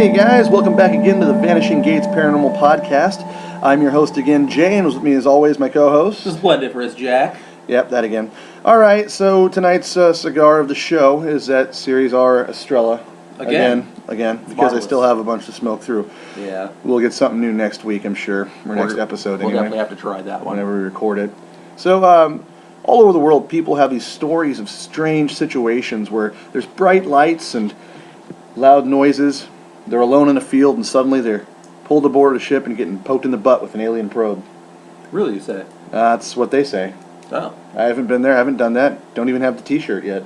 Hey guys, welcome back again to the Vanishing Paranormal Podcast. I'm your host again, Jay, and with me as always my co-host. This is Blendiferous Jack. Yep, that again. Alright, so tonight's cigar of the show is that Series R Estrella. Again, because marvelous. I still have a bunch to smoke through. Yeah. We'll get something new next week, I'm sure, or next episode We'll anyway. definitely have to try that one. Whenever we record it. So, all over the world, people have these stories of strange situations where there's bright lights and loud noises. They're alone in a field and suddenly they're pulled aboard a ship and getting poked in the butt with an alien probe. Really, you say? That's what they say. Oh, I haven't been there, I haven't done that. Don't even have the t-shirt yet.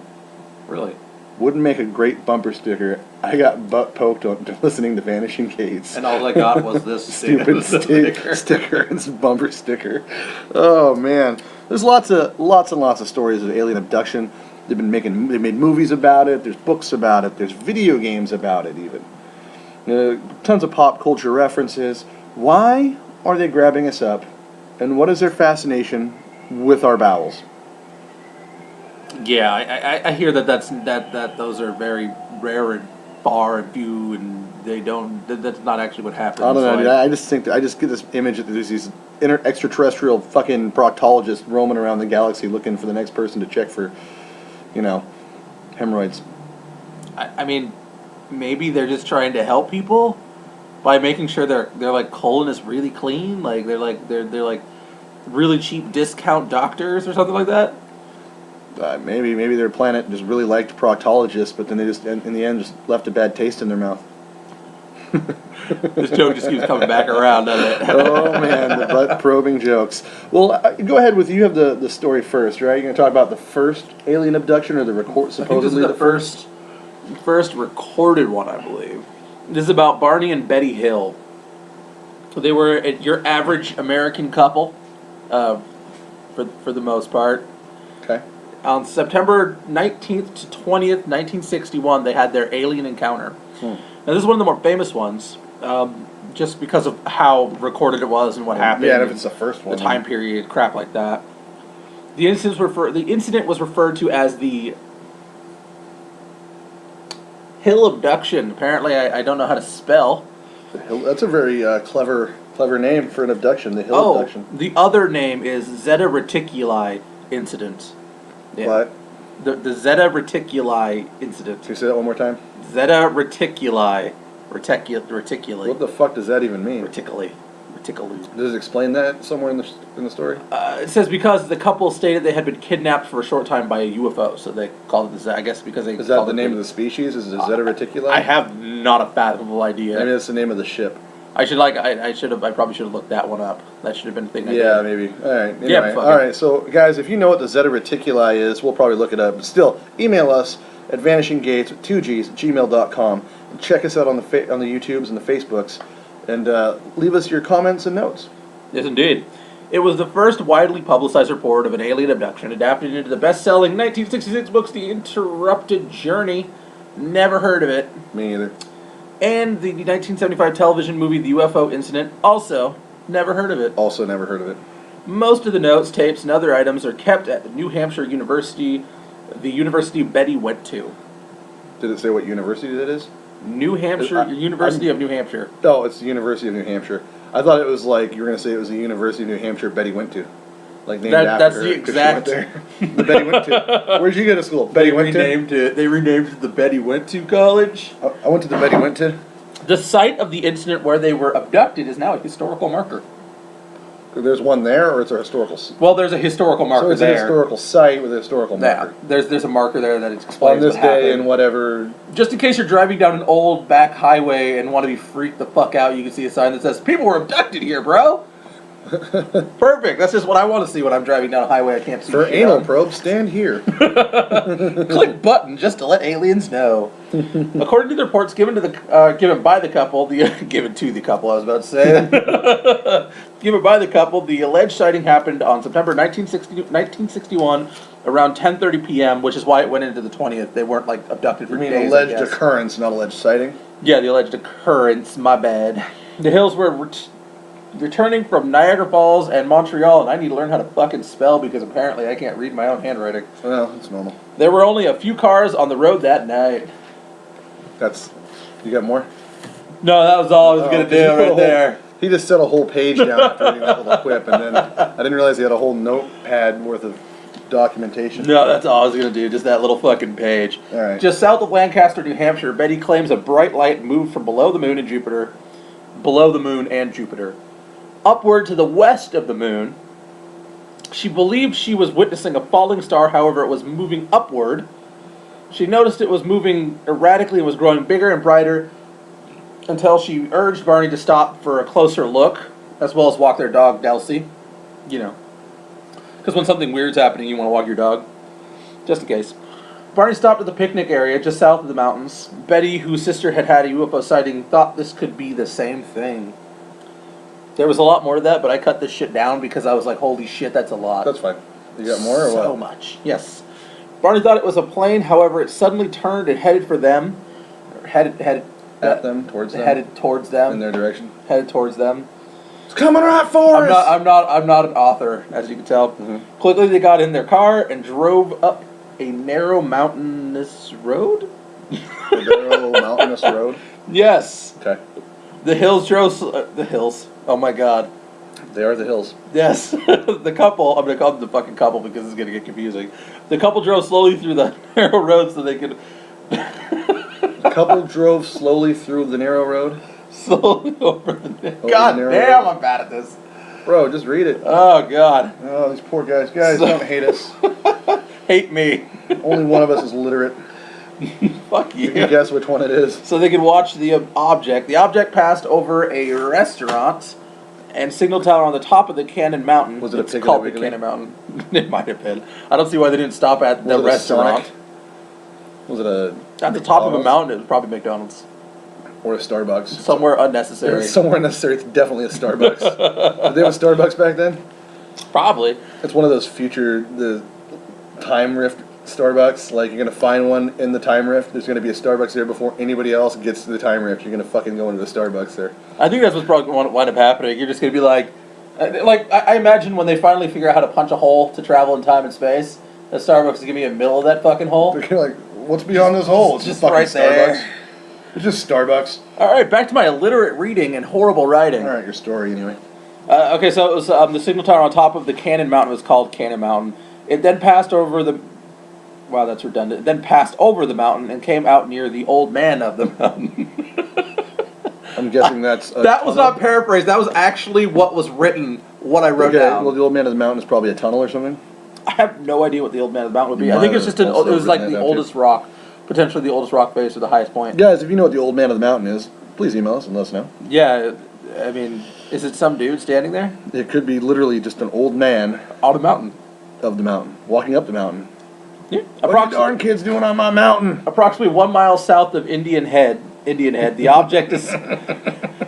really? Wouldn't make a great bumper sticker. I got butt poked on listening to Vanishing Gates. And all I got was this Stupid sticker. It's a bumper sticker. Oh man, there's lots and lots of stories of alien abduction. They made movies about it. There's books about it. There's video games about it even. Tons of pop culture references. Why are they grabbing us up? And what is their fascination with our bowels? Yeah, I hear that those are very rare and far and few, and that's not actually what happens. I don't know, dude. I just think I just get this image that there's these extraterrestrial fucking proctologists roaming around the galaxy looking for the next person to check for, hemorrhoids. I mean, maybe they're just trying to help people by making sure their like colon is really clean, like they're like really cheap discount doctors or something like that. Maybe their planet just really liked proctologists, but then they just in the end just left a bad taste in their mouth. This joke just keeps coming back around, doesn't it? Oh man, the butt probing jokes. Well, go ahead with you. Have the story first, right? You're going to talk about the first alien abduction or the supposedly the first recorded one, I believe. This is about Barney and Betty Hill. So they were your average American couple, for the most part. Okay. On September 19th to 20th, 1961, they had their alien encounter. Now, this is one of the more famous ones, just because of how recorded it was and what happened. Yeah, and if it's the first one. The time period, crap like that. The incident was referred to as the Hill abduction. Apparently, I don't know how to spell. That's a very clever name for an abduction, the Hill abduction. The other name is Zeta Reticuli incident. Yeah. What? The Zeta Reticuli incident. Can you say that one more time? Zeta Reticuli. Reticuli. What the fuck does that even mean? Reticuli. Does it explain that somewhere in the story? It says because the couple stated they had been kidnapped for a short time by a UFO, so they called it the Zeta. I guess because they. Is that the name of the species? Is it Zeta Reticuli? I have not a fathomable idea. Maybe that's the name of the ship. I probably should have looked that one up. That should have been the thing. Yeah, maybe. All right. Anyway. Yeah. All right. So, guys, if you know what the Zeta Reticuli is, we'll probably look it up. But still, email us at vanishinggates with 2Gs at gmail.com. And check us out on the YouTubes and the Facebooks, and leave us your comments and notes. Yes, indeed. It was the first widely publicized report of an alien abduction, adapted into the best-selling 1966 books The Interrupted Journey. Never heard of it. Me either. And the 1975 television movie The UFO Incident, also never heard of it. Also never heard of it. Most of the notes, tapes, and other items are kept at the New Hampshire University, the university Betty went to. Did it say what university that is? New Hampshire, University of New Hampshire. Oh, it's the University of New Hampshire. I thought it was like you were going to say it was the University of New Hampshire Betty went to. Like named after that's her. The exact. The Betty went to. Where'd you go to school? Betty went to? They renamed it the Betty went to college. I went to the Betty went to. The site of the incident where they were abducted is now a historical marker. There's one there, or it's a historical... Well, there's a historical marker there. So it's a historical site with a historical marker. Yeah, there's a marker there that explains on this what day happened. and whatever... Just in case you're driving down an old back highway and want to be freaked the fuck out, you can see a sign that says, "People were abducted here, bro!" Perfect. That's just what I want to see when I'm driving down a highway I can't see. For anal probe, stand here. Click button just to let aliens know. According to the reports given by the couple, given to the couple, I was about to say, given by the couple, the alleged sighting happened on September 1961 around 10:30 p.m., which is why it went into the 20th. They weren't like abducted for days. You mean alleged occurrence, not alleged sighting? Yeah, the alleged occurrence. My bad. The Hills were returning from Niagara Falls and Montreal, and I need to learn how to fucking spell because apparently I can't read my own handwriting. Well, it's normal. There were only a few cars on the road that night. You got more? No, that was all I was Oh, gonna 'cause he do put a right whole- there. He just set a whole page down after reading that little quip, and then I didn't realize he had a whole notepad worth of documentation. No, that's all I was gonna do. Just that little fucking page. All right. Just south of Lancaster, New Hampshire, Betty claims a bright light moved from below the moon and Jupiter, upward to the west of the moon. She believed she was witnessing a falling star. However, it was moving upward. She noticed it was moving erratically and was growing bigger and brighter until she urged Barney to stop for a closer look, as well as walk their dog, Delcy. You know. Because when something weird's happening, you want to walk your dog. Just in case. Barney stopped at the picnic area just south of the mountains. Betty, whose sister had had a UFO sighting, thought this could be the same thing. There was a lot more to that, but I cut this shit down because I was like, holy shit, that's a lot. That's fine. You got more or what? So much. Yes. Barney thought it was a plane, however, it suddenly turned and headed for them. Headed At them, towards them? Headed towards them. In their direction? Headed towards them. It's coming right for us! I'm not an author, as you can tell. Mm-hmm. Quickly they got in their car and drove up a narrow mountainous road? The narrow mountainous road? Yes. Okay. The hills drove... the hills. Oh my god. They are the hills. Yes. The couple... I'm going to call them the fucking couple because it's going to get confusing. The couple drove slowly through the narrow road so they could... The couple drove slowly through the narrow road? slowly over the... Over God the narrow damn, road. I'm bad at this. Bro, just read it. Oh god. Oh, these poor guys. Guys, don't hate us. Hate me. Only one of us is literate. Fuck you. You can guess which one it is. So they could watch the object. The object passed over a restaurant and signal tower on the top of the Cannon Mountain. Was it a It's Piggly called the Wiggly? Cannon Mountain. It might have been. I don't see why they didn't stop at the Was it a restaurant. Sonic? Was it a... At the top of a McDonald's? mountain, it was probably McDonald's. Or a Starbucks? Somewhere If unnecessary. it's somewhere unnecessary, it's definitely a Starbucks. Did they have a Starbucks back then? Probably. It's one of those the time rift Starbucks. Like, you're going to find one in the time rift. There's going to be a Starbucks there before anybody else gets to the time rift. You're going to fucking go into the Starbucks there. I think that's what's probably going to wind up happening. You're just going to be like I imagine when they finally figure out how to punch a hole to travel in time and space, the Starbucks is going to be in the middle of that fucking hole. They're kind of like, what's beyond this hole? It's Just fucking right there. Starbucks. It's just Starbucks. All right, back to my illiterate reading and horrible writing. All right, your story anyway. Okay, so it was the signal tower on top of the Cannon Mountain was called Cannon Mountain. It then passed over the... Wow, that's redundant. It then passed over the mountain and came out near the old man of the mountain. I'm guessing that's... That was not paraphrased. That was actually what was written, what I wrote down. Well, the old man of the mountain is probably a tunnel or something. I have no idea what the old man of the mountain would be. You I think might it's just have it also was like written the that down, too. oldest rock, potentially the oldest rock face or the highest point. Guys, if you know what the old man of the mountain is, please email us and let us know. Yeah, I mean, is it some dude standing there? It could be literally just an old man On the mountain. of the mountain, walking up the mountain. Yeah. What are you darn kids doing on my mountain? Approximately 1 mile south of Indian Head, the object is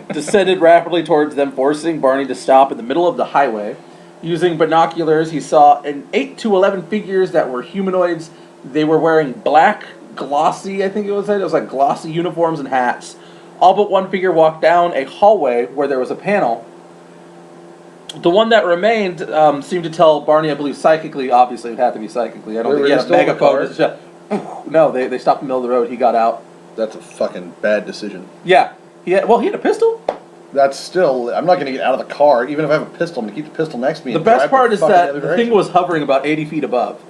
descended rapidly towards them, forcing Barney to stop in the middle of the highway. Using binoculars, he saw 8 to 11 figures that were humanoids. They were wearing black, glossy, I think it was like glossy uniforms and hats. All but one figure walked down a hallway where there was a panel. The one that remained seemed to tell Barney, I believe, psychically. Obviously, it would have to be psychically. I don't think he had a megaphone. No, they stopped in the middle of the road. He got out. That's a fucking bad decision. Yeah. He had a pistol. That's still... I'm not going to get out of the car. Even if I have a pistol, I'm going to keep the pistol next to me. The and best drive part is fucking that other the direction. thing was hovering about 80 feet above.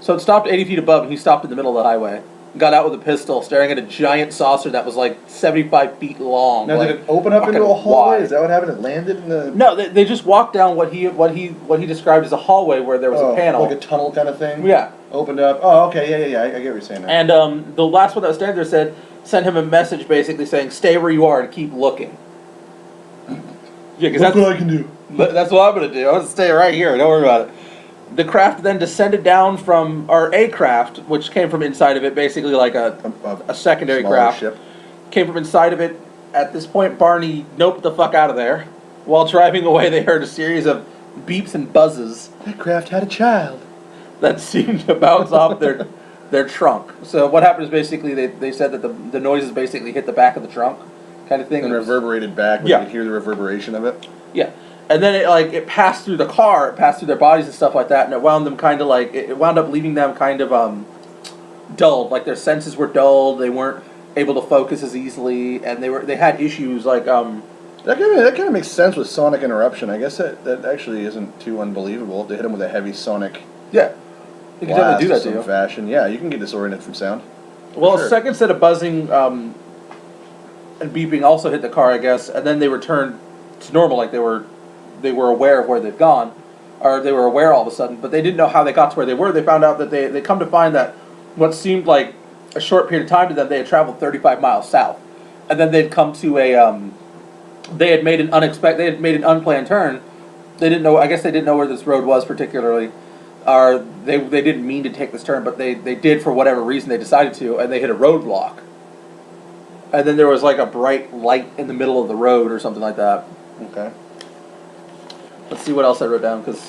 So it stopped 80 feet above, and he stopped in the middle of the highway. Got out with a pistol, staring at a giant saucer that was like 75 feet long. Now, like, did it open up into fucking a hallway? wide. Is that what happened? It landed in the... No, they just walked down what he described as a hallway where there was a panel. Like a tunnel kind of thing? Yeah. Opened up. Oh, okay. Yeah. I get what you're saying now. And the last one that was standing there sent him a message basically saying, "Stay where you are and keep looking." Yeah, because that's what I can do. That's what I'm going to do. I'm going to stay right here. Don't worry about it. The craft then descended down from, or a craft, which came from inside of it, basically like a secondary smaller craft. ship. Came from inside of it. At this point, Barney noped the fuck out of there. While driving away, they heard a series of beeps and buzzes That craft had a child. that seemed to bounce off their trunk. So what happened is basically they said that the noises basically hit the back of the trunk, kind of thing. And reverberated back. Yeah. You could hear the reverberation of it. Yeah. And then it passed through the car, it passed through their bodies and stuff like that, and it wound them kind of like, it wound up leaving them kind of dulled, like their senses were dulled, they weren't able to focus as easily, and they had issues like That kind of makes sense with sonic interruption. I guess that actually isn't too unbelievable. If they hit them with a heavy sonic yeah, you can blast definitely do that of to some you. fashion. Yeah, you can get disoriented from sound. Well, Sure. a second set of buzzing and beeping also hit the car, I guess, and then they returned to normal, like they were aware of where they'd gone, or they were aware all of a sudden, but they didn't know how they got to where they were. They found out that they come to find that what seemed like a short period of time to them, they had traveled 35 miles south, and then they'd come to they had made an unplanned turn. They didn't know. I guess they didn't know where this road was particularly, or they didn't mean to take this turn, but they did for whatever reason. They decided to, and they hit a roadblock. And then there was like a bright light in the middle of the road or something like that. Okay. Let's see what else I wrote down because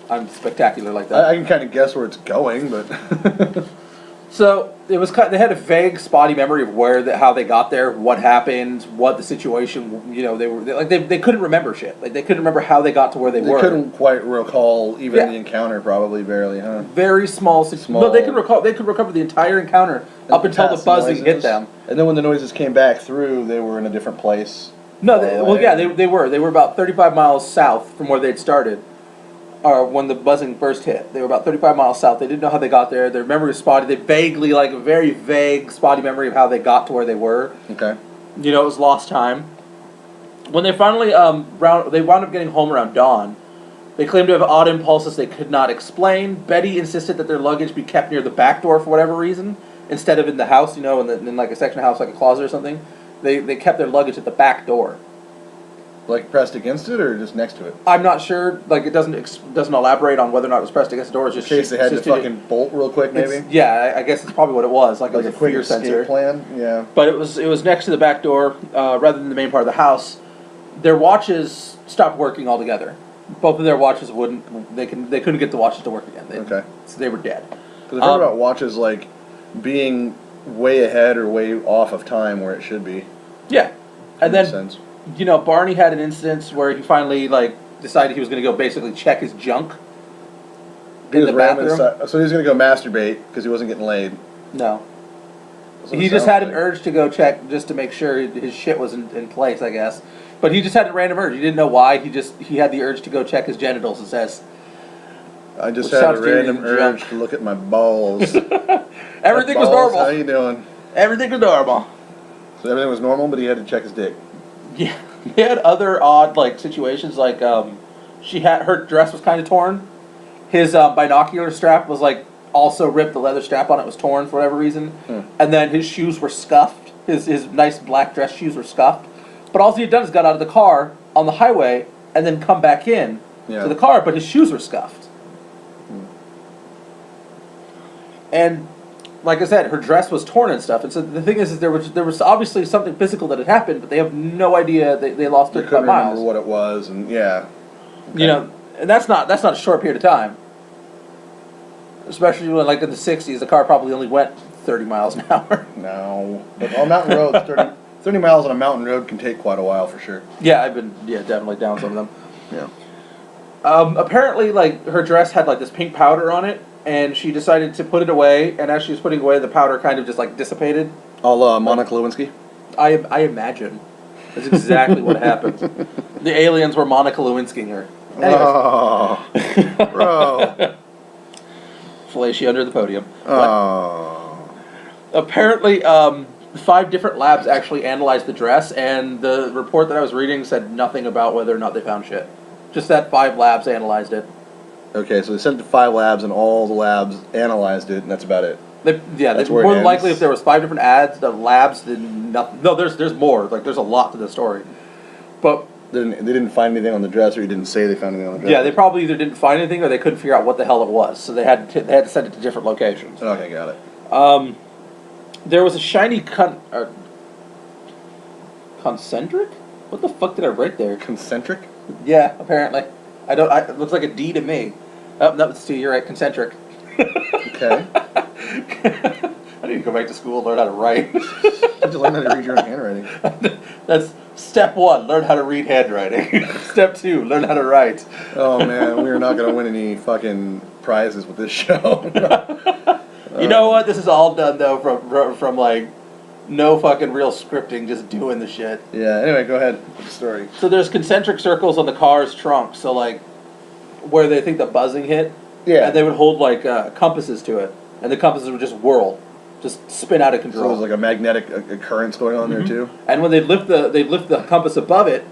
I'm spectacular like that. I can kind of guess where it's going, but So it was they had a vague, spotty memory of how they got there, what happened, what the situation. They couldn't remember shit. Like they couldn't remember how they got to where they were. They couldn't quite recall even Yeah. the encounter, probably barely, huh? Very small. No, they could recall. They could recover the entire encounter up until the Past buzzing hit noises. them. And then when the noises came back through, they were in a different place. No, Far well, away. yeah, they were. They were about 35 miles south from where they'd started, or when the buzzing first hit. They were about 35 miles south. They didn't know how they got there. Their memory was spotty. They vaguely, like a very vague, spotty memory of how they got to where they were. Okay. It was lost time. When they finally they wound up getting home around dawn. They claimed to have odd impulses they could not explain. Betty insisted that their luggage be kept near the back door for whatever reason, instead of in the house. In like a section of house, like a closet or something. They kept their luggage at the back door. Like pressed against it or just next to it? I'm not sure. Like it doesn't elaborate on whether or not it was pressed against the door. It's In just case they had to just fucking bolt real quick, maybe? Yeah, I guess it's probably what it was. Like it was Like a a quick fear escape sensor. plan? Yeah. But it was next to the back door rather than the main part of the house. Their watches stopped working altogether. Both of their watches wouldn't. They couldn't get the watches to work again. So they were dead. Because I've heard about watches like being way ahead or way off of time where it should be. Yeah, and Makes then sense. Barney had an instance where he finally decided he was going to go basically check his junk He in was the ramming bathroom. so he was going to go masturbate because he wasn't getting laid. No, That's what he it just sounds had an like. urge to go check just to make sure his shit was in place, I guess. But he just had a random urge. He didn't know why. He had the urge to go check his genitals. It says I just Which had a sounds dirty random and urge junk. to look at my balls. everything was Balls, How normal. you doing? Everything was normal. So everything was normal, but he had to check his dick. Yeah, they had other odd situations her dress was kind of torn. His binocular strap was also ripped. The leather strap on it was torn for whatever reason, and then his shoes were scuffed. His nice black dress shoes were scuffed. But all he had done is got out of the car on the highway and then come back in to the car, but his shoes were scuffed. And like I said, her dress was torn and stuff. And so the thing is there was obviously something physical that had happened, but they have no idea. They lost They 35 couldn't miles. remember what it was, and yeah. And that's not a short period of time. Especially when, in the 60s, the car probably only went 30 miles an hour. No. But on mountain roads, 30 miles on a mountain road can take quite a while for sure. Yeah, I've been definitely down some of them. Yeah. Apparently, her dress had this pink powder on it, and she decided to put it away. And as she was putting it away, the powder kind of just dissipated. All Monica Lewinsky? I imagine that's exactly what happened. The aliens were Monica Lewinskying her. Anyways. Oh, bro. Fellatio under the podium. Oh. Apparently, 5 different labs actually analyzed the dress, and the report that I was reading said nothing about whether or not they found shit. Just that 5 labs analyzed it. Okay, so they sent it to 5 labs, and all the labs analyzed it, and that's about it. That's where it More than ends. likely, if there was 5 different the labs did nothing. No, there's more. There's a lot to the story. But They didn't find anything on the dress, or you didn't say they found anything on the dress? yeah, they probably either didn't find anything or they couldn't figure out what the hell it was, so they had to send it to different locations. Okay, got it. There was a shiny concentric. What the fuck did I write there? Concentric? Yeah, apparently. It looks like a D to me. Oh, no, it's T. You're right. Concentric. Okay. I need to go back to school and learn how to write. Did you learn how to read your own handwriting? That's step 1. Learn how to read handwriting. Step 2. Learn how to write. Oh, man, we are not going to win any fucking prizes with this show. You know what? This is all done though from No fucking real scripting, just doing the shit. Yeah. Anyway, go ahead with the story. So there's concentric circles on the car's trunk. So like, where they think the buzzing hit. Yeah. And they would hold like compasses to it, and the compasses would just whirl, just spin out of control. So there's like a magnetic occurrence going on there too. And when they'd lift the compass above it,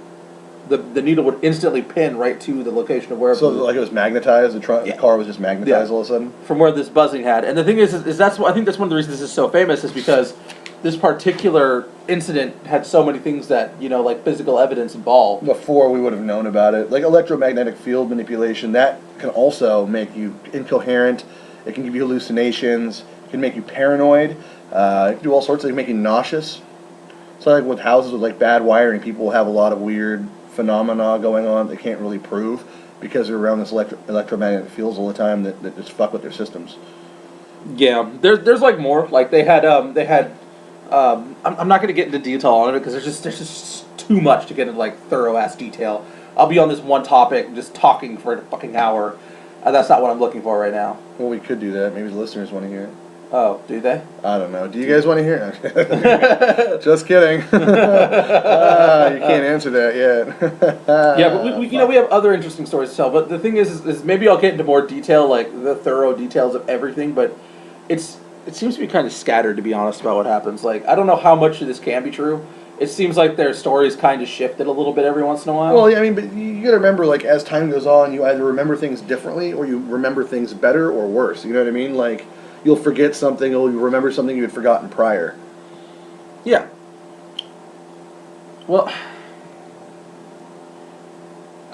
the needle would instantly pin right to the location of where. So like it was magnetized. The car was just magnetized all of a sudden. From where this buzzing had. And the thing is that's I think that's one of the reasons this is so famous is because this particular incident had so many things that like physical evidence involved. Before we would have known about it, like electromagnetic field manipulation, that can also make you incoherent. It can give you hallucinations. It can make you paranoid. It can do all sorts of things, make you nauseous. So like with houses with like bad wiring, people have a lot of weird phenomena going on they can't really prove because they're around this electromagnetic fields all the time that just fuck with their systems. Yeah, there's like more. Like they had I'm not going to get into detail on it because there's just too much to get into like thorough ass detail. I'll be on this one topic just talking for a fucking hour, and that's not what I'm looking for right now. Well, we could do that. Maybe the listeners want to hear it. Oh, do they? I don't know. Do you guys want to hear it? Just kidding. You can't answer that yet. Yeah, but we have other interesting stories to tell. But the thing is maybe I'll get into more detail, like the thorough details of everything. But it seems to be kind of scattered, to be honest, about what happens. Like I don't know how much of this can be true. It seems like their stories kind of shifted a little bit every once in a while. Well, yeah, I mean, but you got to remember, like as time goes on, you either remember things differently or you remember things better or worse. You know what I mean? Like. You'll forget something, or you'll remember something you had forgotten prior. Yeah. Well.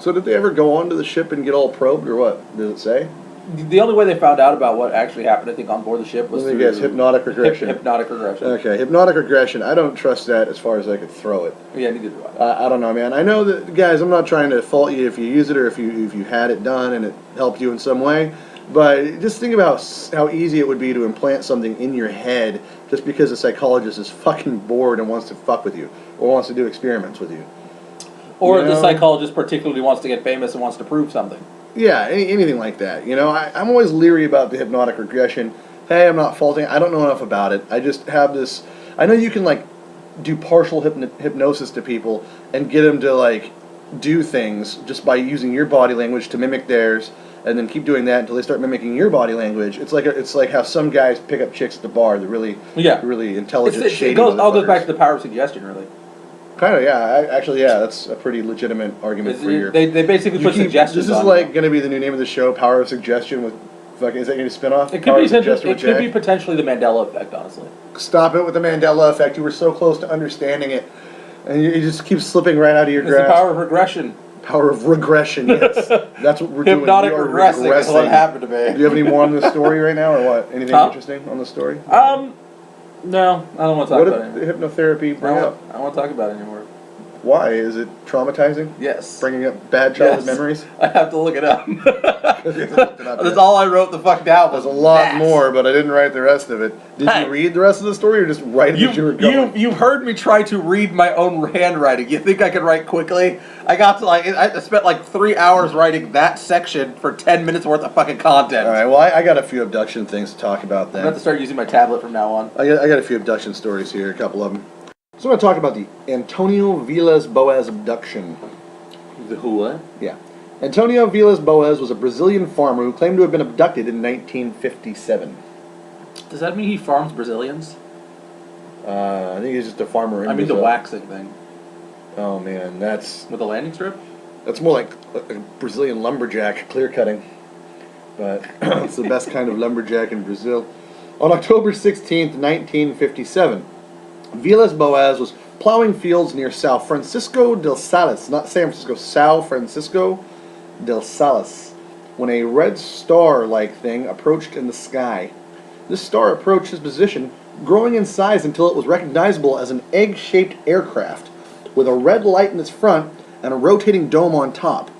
So did they ever go onto the ship and get all probed, or what? Does it say? The only way they found out about what actually happened, I think, on board the ship was through... guess hypnotic regression. Hypnotic regression. Okay, hypnotic regression. I don't trust that as far as I could throw it. Yeah, neither do I. I don't know, man. I know that, guys, I'm not trying to fault you if you use it or if you had it done and it helped you in some way. But just think about how easy it would be to implant something in your head just because a psychologist is fucking bored and wants to fuck with you or wants to do experiments with you. Or the psychologist particularly wants to get famous and wants to prove something. Yeah, anything like that. I'm always leery about the hypnotic regression. Hey, I'm not faulting. I don't know enough about it. I just have this... I know you can, like, do partial hypnosis to people and get them to, like, do things just by using your body language to mimic theirs, and then keep doing that until they start mimicking your body language. It's like how some guys pick up chicks at the bar. They're really intelligent, shady. It all goes back to the power of suggestion, really. Kind of, yeah. That's a pretty legitimate argument for your... They basically put suggestions on. This is like going to be the new name of the show, Power of Suggestion with... Fucking, is that going to be a spin-off? It could be potentially the Mandela effect, honestly. Stop it with the Mandela effect. You were so close to understanding it. And you just keep slipping right out of your grasp. It's the power of regression. Power of regression, yes. That's what we're doing. Hypnotic regressing is what happened to me. Do you have any more on this story right now, or what? Anything interesting on the story? No, I don't want to talk about it. What did hypnotherapy bring up? I don't want to talk about it anymore. Why? Is it traumatizing? Yes. Bringing up bad childhood memories? I have to look it up. That's all I wrote the fuck down. There's a lot more, but I didn't write the rest of it. Did you read the rest of the story, or just write it as you were going? You've heard me try to read my own handwriting. You think I could write quickly? I spent like 3 hours writing that section for 10 minutes worth of fucking content. All right, well, I got a few abduction things to talk about then. I'm going to start using my tablet from now on. I got a few abduction stories here, a couple of them. So I'm going to talk about the Antonio Vilas Boas abduction. The who what? Yeah. Antonio Vilas Boas was a Brazilian farmer who claimed to have been abducted in 1957. Does that mean he farms Brazilians? I think he's just a farmer in I mean Brazil. the waxing thing. Oh man, that's... With a landing strip? That's more like a Brazilian lumberjack clear cutting. But it's the best kind of lumberjack in Brazil. On October 16th, 1957, Vilas Boas was plowing fields near São Francisco del Salas, not San Francisco, São Francisco del Salas, when a red star-like thing approached in the sky. This star approached his position, growing in size until it was recognizable as an egg-shaped aircraft, with a red light in its front and a rotating dome on top.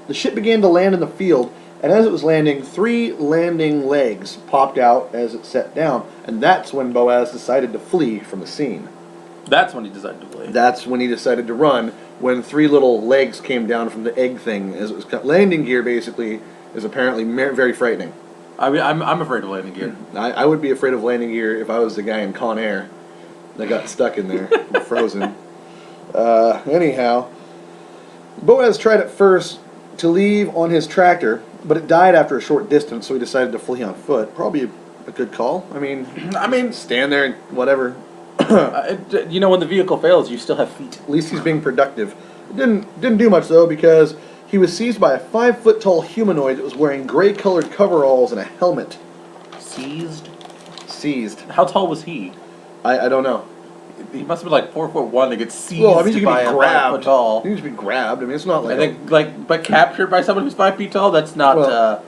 The ship began to land in the field, and as it was landing, 3 landing legs popped out as it set down, and that's when Boas decided to flee from the scene. That's when he decided to flee. That's when he decided to run, when 3 little legs came down from the egg thing. As it was landing gear, basically, is apparently very frightening. I mean, I'm afraid of landing gear. I would be afraid of landing gear if I was the guy in Con Air. They got stuck in there, frozen. Anyhow, Boaz tried at first to leave on his tractor, but it died after a short distance, so he decided to flee on foot. Probably a good call. I mean, stand there and whatever. You know, when the vehicle fails, you still have feet. At least he's being productive. It didn't do much though, because he was seized by a 5-foot tall humanoid that was wearing gray-colored coveralls and a helmet. Seized. How tall was he? I don't know. He must have been like 4'1" to get seized Well, I mean, you by can a be 5 grabbed. foot tall. You can just be grabbed. I mean, it's not like. I think, but captured by someone who's 5 feet tall. That's not.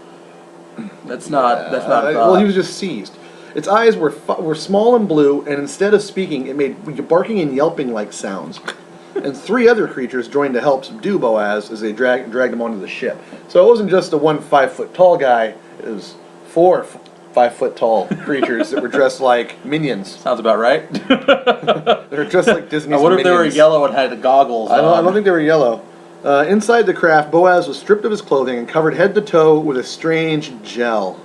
That's not. Well, he was just seized. Its eyes were small and blue, and instead of speaking, it made barking and yelping like sounds. And 3 other creatures joined to help subdue Boaz as they dragged him onto the ship. So it wasn't just the one 5-foot tall guy. It was 4 5-foot tall creatures that were dressed like minions. Sounds about right. They were dressed like Disney's I wonder if they were Minions. yellow and had goggles. I don't think they were yellow. Inside the craft, Boaz was stripped of his clothing and covered head to toe with a strange gel.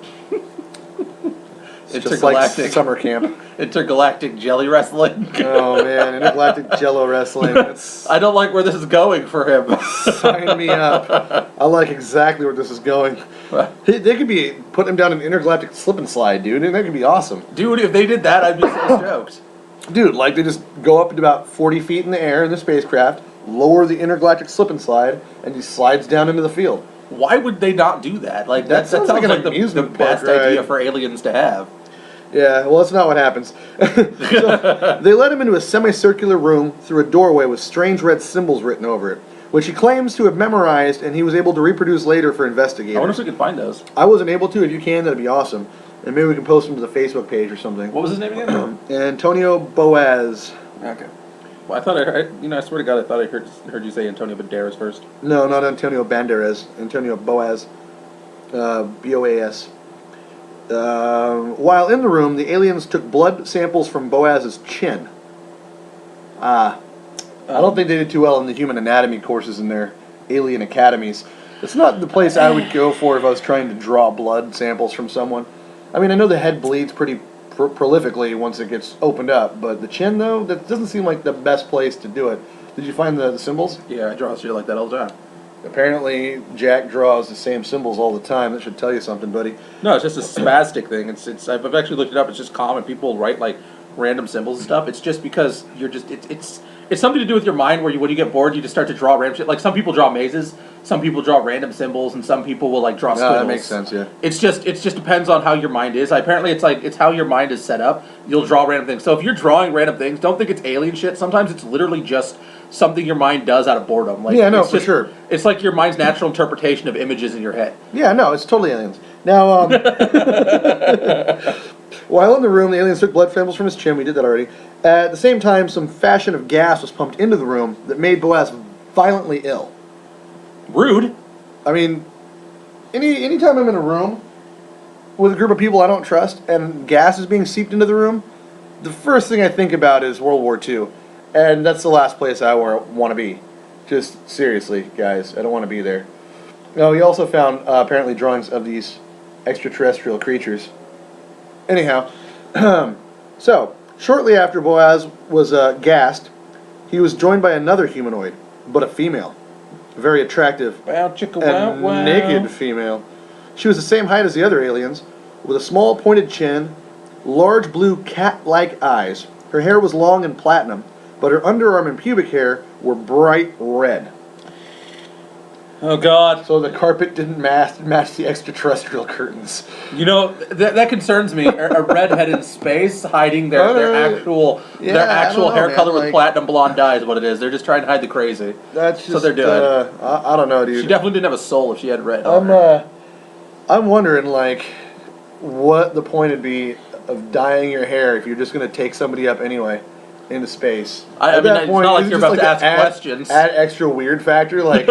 It's just like summer camp. Intergalactic jelly wrestling. Oh man, intergalactic jello wrestling. I don't like where this is going for him. Sign me up. I like exactly where this is going. They could be putting him down an intergalactic slip and slide, dude, and that could be awesome. Dude, if they did that, I'd be so stoked. Dude, like they just go up to about 40 feet in the air in the spacecraft, lower the intergalactic slip and slide, and he slides down into the field. Why would they not do that? Like that sounds like the best idea for aliens to have. Yeah, well, that's not what happens. So, they led him into a semicircular room through a doorway with strange red symbols written over it, which he claims to have memorized and he was able to reproduce later for investigators. I wonder if we can find those. I wasn't able to. If you can, that'd be awesome. And maybe we can post them to the Facebook page or something. What was his name again? Antonio Boaz. Okay. Well, I thought I swear to God, I thought I heard you say Antonio Banderas first. No, not Antonio Banderas. Antonio Boaz. B-O-A-S. While in the room, the aliens took blood samples from Boaz's chin. I don't think they did too well in the human anatomy courses in their alien academies. It's not the place I would go for if I was trying to draw blood samples from someone. I mean, I know the head bleeds pretty prolifically once it gets opened up, but the chin, though, that doesn't seem like the best place to do it. Did you find the symbols? Yeah, I draw shit like that all the time. Apparently, Jack draws the same symbols all the time. That should tell you something, buddy. No, it's just a spastic thing. I've actually looked it up. It's just common. People write like random symbols and stuff. It's just because you're just it's something to do with your mind where when you get bored, you just start to draw random shit. Like some people draw mazes, some people draw random symbols, and some people will like draw squiggles. That makes sense. Yeah. It just depends on how your mind is. Apparently, it's how your mind is set up. You'll draw random things. So if you're drawing random things, don't think it's alien shit. Sometimes it's literally just something your mind does out of boredom. Like, yeah, no, for sure. It's like your mind's natural interpretation of images in your head. Yeah, no, it's totally aliens. Now, while in the room, the aliens took blood samples from his chin. We did that already. At the same time, some fashion of gas was pumped into the room that made Boaz violently ill. Rude. I mean, anytime I'm in a room with a group of people I don't trust and gas is being seeped into the room, the first thing I think about is World War II. And that's the last place I want to be. Just seriously, guys, I don't want to be there. No, he also found apparently drawings of these extraterrestrial creatures. Anyhow, so shortly after Boaz was gassed, he was joined by another humanoid, but a female, a very attractive and naked female. She was the same height as the other aliens, with a small pointed chin, large blue cat-like eyes. Her hair was long and platinum, but her underarm and pubic hair were bright red. Oh, God. So the carpet didn't match the extraterrestrial curtains. You know, that concerns me. A redhead in space hiding their actual hair color with platinum blonde dye is what it is. They're just trying to hide the crazy. That's just, so they're doing. I don't know, dude. She definitely didn't have a soul if she had red hair. I'm wondering, like, what the point would be of dyeing your hair if you're just going to take somebody up anyway into space. I mean, it's not like you're about to ask questions. Add extra weird factor, like,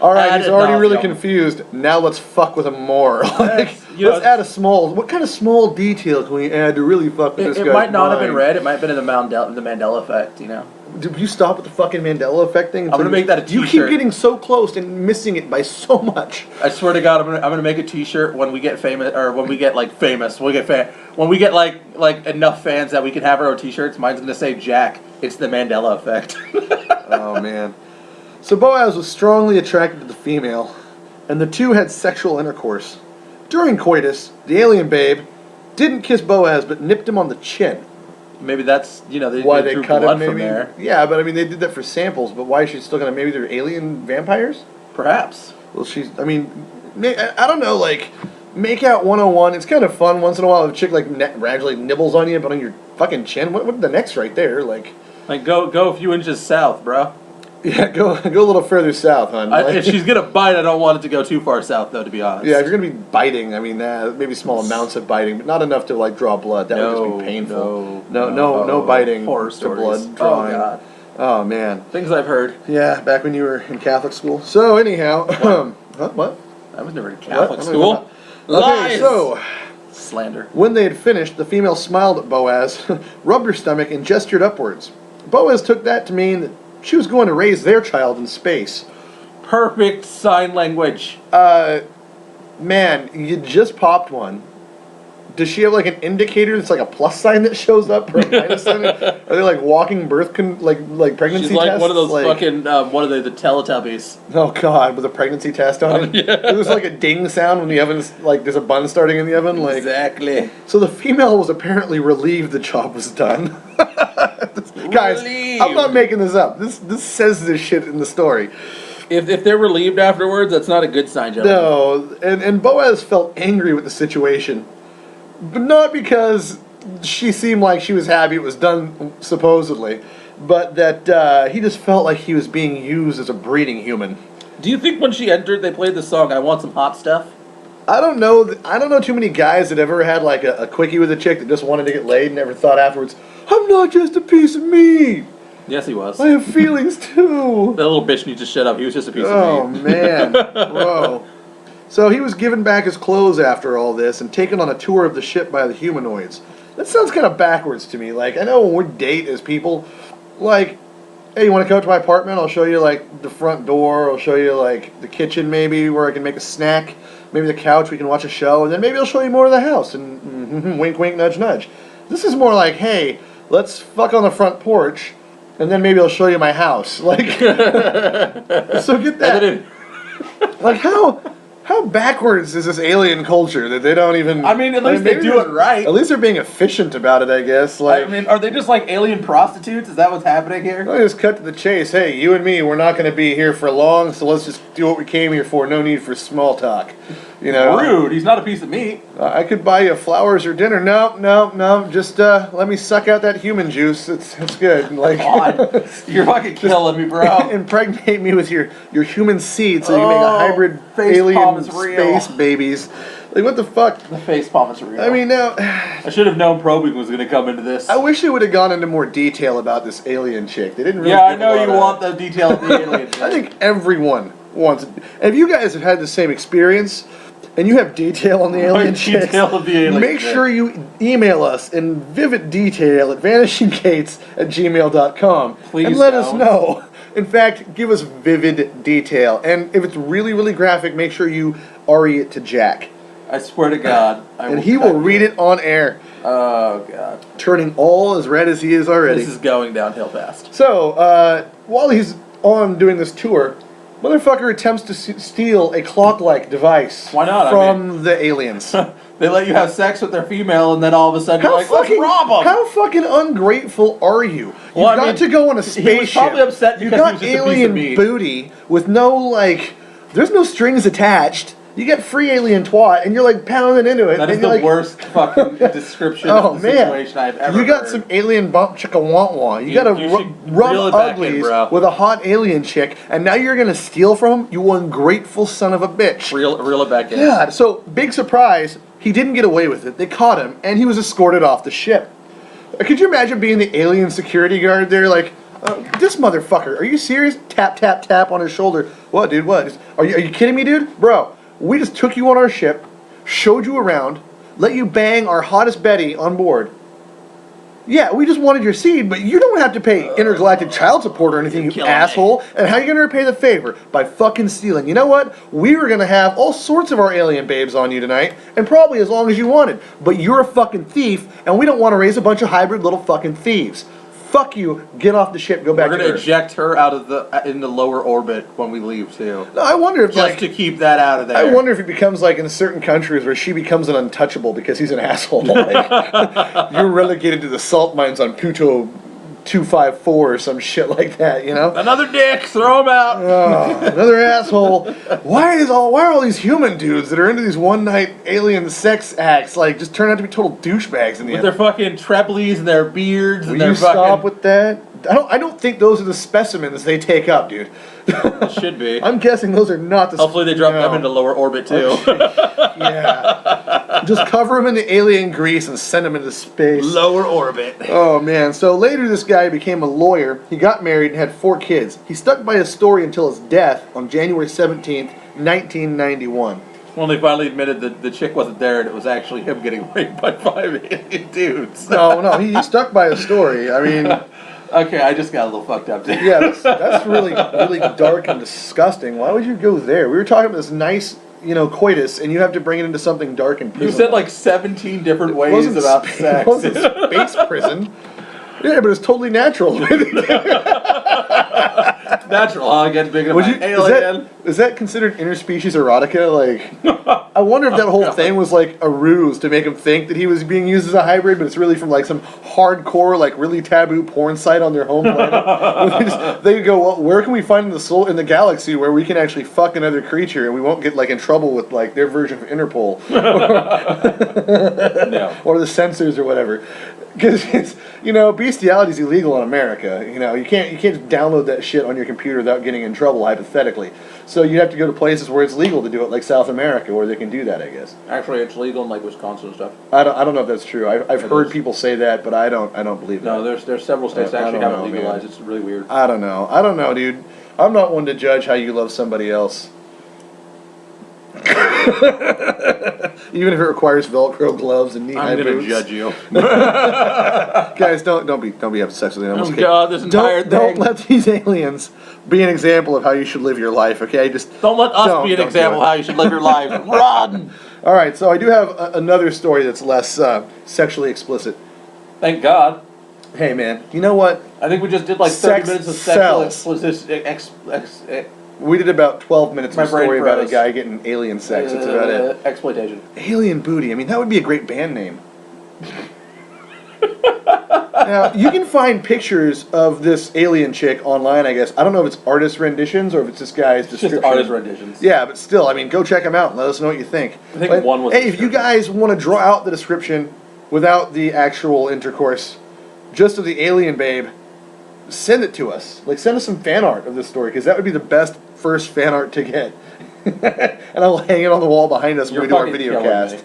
all right, he's already really confused. Now let's fuck with him more. Like, let's add a small. What kind of small detail can we add to really fuck with this guy's It might not have been mind? red. It might have been in the Mandela effect. You know. Did you stop with the fucking Mandela effect thing? I'm gonna make that a You t-shirt. keep getting so close and missing it by so much. I swear to God, I'm gonna make a T-shirt when we get famous, or when we get like famous. When we get like enough fans that we can have our own T-shirts. Mine's gonna say Jack. It's the Mandela effect. Oh man. So Boaz was strongly attracted to the female, and the two had sexual intercourse. During coitus, the alien babe didn't kiss Boaz but nipped him on the chin. Maybe that's they Why drew they cut blood him? from Maybe. there. Yeah, but I mean they did that for samples. But why is she still gonna? Maybe they're alien vampires. Perhaps. Well, I mean, I don't know. Like, make out 101. It's kind of fun once in a while. If a chick like gradually nibbles on you, but on your fucking chin. What the neck's right there? Like go a few inches south, bro. Yeah, go a little further south, hon. If she's gonna bite, I don't want it to go too far south, though. To be honest. Yeah, if you're gonna be biting, I mean, maybe small amounts of biting, but not enough to like draw blood. That would just be painful. No biting. Horror to stories. blood drawing. Oh God. Oh man. Things I've heard. Yeah, back when you were in Catholic school. So anyhow, what? I was never in Catholic What? school. Okay, Lies. so Slander. when they had finished, the female smiled at Boaz, rubbed her stomach, and gestured upwards. Boaz took that to mean that she was going to raise their child in space. Perfect sign language. Man, you just popped one. Does she have like an indicator that's like a plus sign that shows up or a minus sign? Are they like walking birth like pregnancy She's like tests? one of those fucking what are they? The Teletubbies. Oh God, with a pregnancy test on it. Yeah. It was like a ding sound when the oven's like there's a bun starting in the oven. Like Exactly. So the female was apparently relieved the job was done. Guys, Relieved. I'm not making this up. This says this shit in the story. If they're relieved afterwards, that's not a good sign, gentlemen. No, and Boaz felt angry with the situation, but not because she seemed like she was happy it was done, supposedly, but that he just felt like he was being used as a breeding human. Do you think when she entered, they played the song "I Want Some Hot Stuff"? I don't know. I don't know too many guys that ever had like a quickie with a chick that just wanted to get laid and never thought afterwards, I'm not just a piece of meat. Yes, he was. I have feelings too. That little bitch needs to shut up. He was just a piece Oh of meat. man, whoa. So he was given back his clothes after all this and taken on a tour of the ship by the humanoids. That sounds kind of backwards to me. Like, I know when we date as people, like, hey, you want to come to my apartment? I'll show you, like, the front door. I'll show you, like, the kitchen maybe where I can make a snack. Maybe the couch, we can watch a show. And then maybe I'll show you more of the house. And wink, wink, nudge, nudge. This is more like, hey, let's fuck on the front porch. And then maybe I'll show you my house. Like, so get that. Like, how backwards is this alien culture that they don't even... I mean, at least they do it right. At least they're being efficient about it, I guess. Like, I mean, are they just like alien prostitutes? Is that what's happening here? let me just cut to the chase. Hey, you and me, we're not going to be here for long, so let's just do what we came here for. No need for small talk. You know? Rude. He's not a piece of meat. I could buy you flowers or dinner. No. Just let me suck out that human juice. It's good. Like, God, you're fucking killing me, bro. impregnate me with your human seed so you can make a hybrid face alien palm is real. space babies. Like, what the fuck? The face palm is real. I mean, now, I should have known probing was going to come into this. I wish they would have gone into more detail about this alien chick. They didn't really. Yeah, I give a know lot you of- want the detail of the alien. I think everyone wants it. And if you guys have had the same experience and you have detail on the alien chicks, detail of the alien make chick. sure you email us in vivid detail at vanishinggates@gmail.com Please and let us don't. know. In fact, give us vivid detail. And if it's really, really graphic, make sure you RE it to Jack. I swear to God. And he will read it on air, Oh, God. turning all as red as he is already. This is going downhill fast. So, while he's on doing this tour, motherfucker attempts to steal a clock-like device Why not? from the aliens. They let you have sex with their female, and then all of a sudden you're like, let's rob them. How fucking ungrateful are you? You Well, I got mean, to go on a he was spaceship. probably upset You because he got was just a piece of alien meat. booty with no, like, there's no strings attached. You get free alien twat, and you're like pounding into it. That is and the you're like, worst fucking description Oh of the man! situation I've ever You got heard. some alien bump chicka want want. You got you to should rub reel it back in, uglies bro. with a hot alien chick, and now you're gonna steal from him? You ungrateful son of a bitch! Reel it back in. God, so big surprise, he didn't get away with it. They caught him, and he was escorted off the ship. Could you imagine being the alien security guard there, like, this motherfucker? Are you serious? Tap tap tap on his shoulder. What, dude? What? Are you kidding me, dude? Bro, we just took you on our ship. showed you around, let you bang our hottest Betty on board. Yeah, we just wanted your seed, but you don't have to pay intergalactic child support or anything, you asshole. And how are you going to repay the favor? By fucking stealing. You know what? We were going to have all sorts of our alien babes on you tonight, and probably as long as you wanted. But you're a fucking thief, and we don't want to raise a bunch of hybrid little fucking thieves. Fuck you. Get off the ship. Go back to Earth. We're going to eject her out of into lower orbit when we leave, too. No, I wonder if, just to keep that out of there. I wonder if it becomes like in certain countries where she becomes an untouchable because he's an asshole. Like, you're relegated to the salt mines on Pluto 254 or some shit like that, you know? Another dick, throw him out. Oh, another asshole. Why are all these human dudes that are into these one night alien sex acts like just turn out to be total douchebags in the end? With their fucking treblies and their beards and their fucking... stop with that? I don't think those are the specimens they take up, dude. It should be. I'm guessing those are not the. Hopefully they drop them into lower orbit too. Yeah. Just cover them in the alien grease and send them into space. Lower orbit. Oh man. So later this guy became a lawyer. He got married and had 4 kids. He stuck by his story until his death on January 17th, 1991. When they finally admitted that the chick wasn't there and it was actually him getting raped by 5 alien dudes. No, he stuck by his story. I mean... Okay, I just got a little fucked up there. Yeah, that's really, really dark and disgusting. Why would you go there? We were talking about this nice, coitus, and you have to bring it into something dark and prison. You said like 17 different ways about sex. It wasn't space prison. Yeah, but it's totally natural. Natural, huh? Again, big enough. Alien. Is that considered interspecies erotica? Like, I wonder if that whole thing was like a ruse to make him think that he was being used as a hybrid, but it's really from like some hardcore, like really taboo porn site on their home planet. They go, well, where can we find in the galaxy where we can actually fuck another creature and we won't get like in trouble with like their version of Interpol or the censors or whatever. Because it's, bestiality is illegal in America. You can't just download that shit on your computer without getting in trouble, hypothetically. So you have to go to places where it's legal to do it, like South America, where they can do that, I guess. Actually, it's legal in like Wisconsin and stuff. I don't know if that's true. I've heard people say that, but I don't believe that. No, there's several states that actually have it legalized. Man. It's really weird. I don't know, dude. I'm not one to judge how you love somebody else. Even if it requires Velcro gloves and knee-high boots. I'm gonna judge you. Guys, don't be obsessed with animals. Oh God, this entire thing. Don't let these aliens be an example of how you should live your life. Okay, just don't let us be an example of how you should live your life. Run. All right, so I do have another story that's less sexually explicit. Thank God. Hey man, you know what? I think we just did like 30 minutes of sexual explicit. We did about 12 minutes of a story about a guy getting alien sex. That's about it. Exploitation. Alien booty. I mean, that would be a great band name. Now, you can find pictures of this alien chick online, I guess. I don't know if it's artist renditions or if it's this guy's description. Just artist renditions. Yeah, but still, I mean, go check them out and let us know what you think. I think one was. Hey, if you guys want to draw out the description without the actual intercourse, just of the alien babe, send it to us. Like, send us some fan art of this story, because that would be the best first fan art to get. And I'll hang it on the wall behind us when we do our video cast.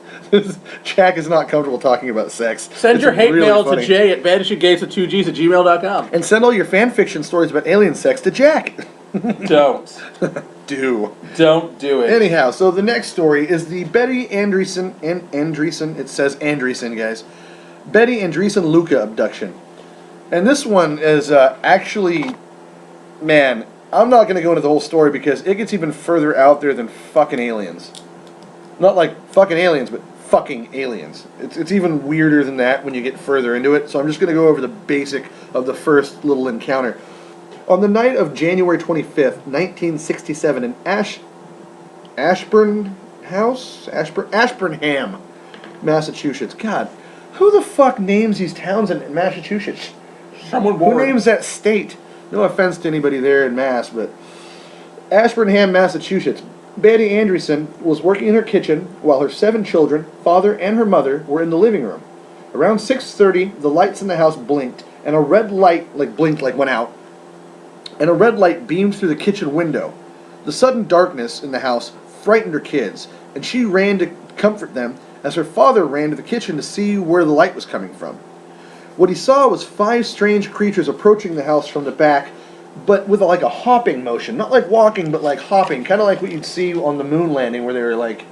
Jack is not comfortable talking about sex. Send your hate mail to Jay at vanishinggates@2gs@gmail.com. And send all your fan fiction stories about alien sex to Jack. Don't. Don't do it. Anyhow, so the next story is the Betty Andreessen, it says Andreessen, guys. Betty Andreessen Luca abduction. And this one is actually, man, I'm not going to go into the whole story because it gets even further out there than fucking aliens. Not like fucking aliens, but fucking aliens. It's even weirder than that when you get further into it. So I'm just going to go over the basic of the first little encounter. On the night of January 25th, 1967, in Ashburnham, Massachusetts. God, who the fuck names these towns in Massachusetts? Someone Who names that state? No offense to anybody there in Mass, but Ashburnham, Massachusetts. Betty Andreessen was working in her kitchen while her 7 children, father, and her mother were in the living room. Around 6:30, the lights in the house blinked, and a red light, went out, and a red light beamed through the kitchen window. The sudden darkness in the house frightened her kids, and she ran to comfort them as her father ran to the kitchen to see where the light was coming from. What he saw was 5 strange creatures approaching the house from the back, but with like a hopping motion. Not like walking, but like hopping. Kind of like what you'd see on the moon landing where they were like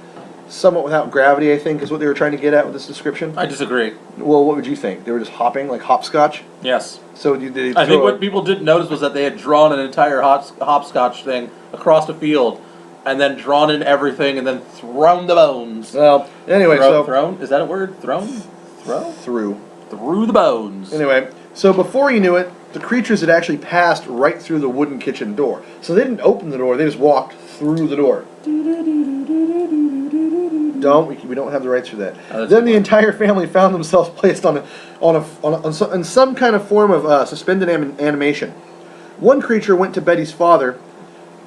somewhat without gravity, I think, is what they were trying to get at with this description. I disagree. Well, what would you think? They were just hopping, like hopscotch? Yes. So did I think what people didn't notice was that they had drawn an entire hopscotch thing across the field, and then drawn in everything, and then thrown the bones. Well, anyway, thrown? Is that a word? Thrown? Throw? Through the bones. Anyway, so before you knew it, the creatures had actually passed right through the wooden kitchen door. So they didn't open the door; they just walked through the door. We don't have the rights for that. Then the entire family found themselves placed on some kind of form of suspended animation. One creature went to Betty's father,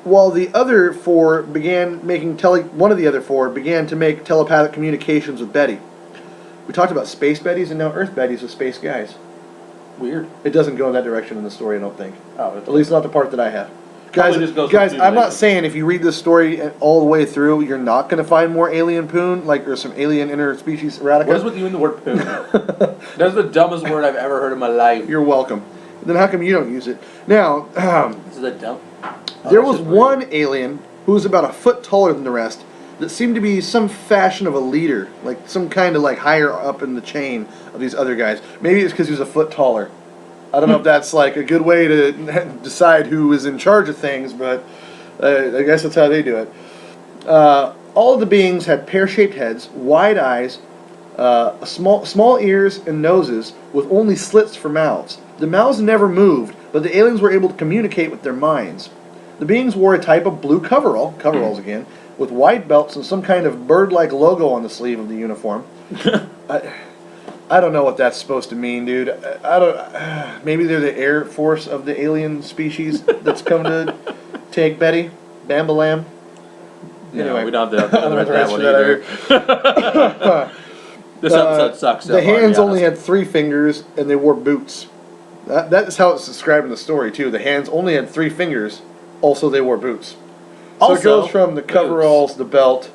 while the other four began to make telepathic communications with Betty. We talked about space Bettys and now Earth Bettys with space guys. Weird. It doesn't go in that direction in the story, I don't think. Oh, at least not the part that I have. Guys, I'm not saying if you read this story all the way through, you're not going to find more alien poon, or some alien interspecies erotica. What is with you and the word poon? That's the dumbest word I've ever heard in my life. You're welcome. Then how come you don't use it? Now, this is a dumb. There was one alien who was about a foot taller than the rest that seemed to be some fashion of a leader, like some kind of higher up in the chain of these other guys. Maybe it's because he was a foot taller. I don't know if that's a good way to decide who is in charge of things, but I guess that's how they do it. All of the beings had pear-shaped heads, wide eyes, small ears and noses with only slits for mouths. The mouths never moved, but the aliens were able to communicate with their minds. The beings wore a type of blue coveralls again, with wide belts and some kind of bird-like logo on the sleeve of the uniform. I don't know what that's supposed to mean, dude. I don't. Maybe they're the air force of the alien species that's come to take Betty, Bambalam. Anyway, we don't have to otherwise that one either. This episode sucks. The hands only had 3 fingers, and they wore boots. That is how it's described in the story too. The hands only had 3 fingers. Also, they wore boots. So it goes from the coveralls, the belt,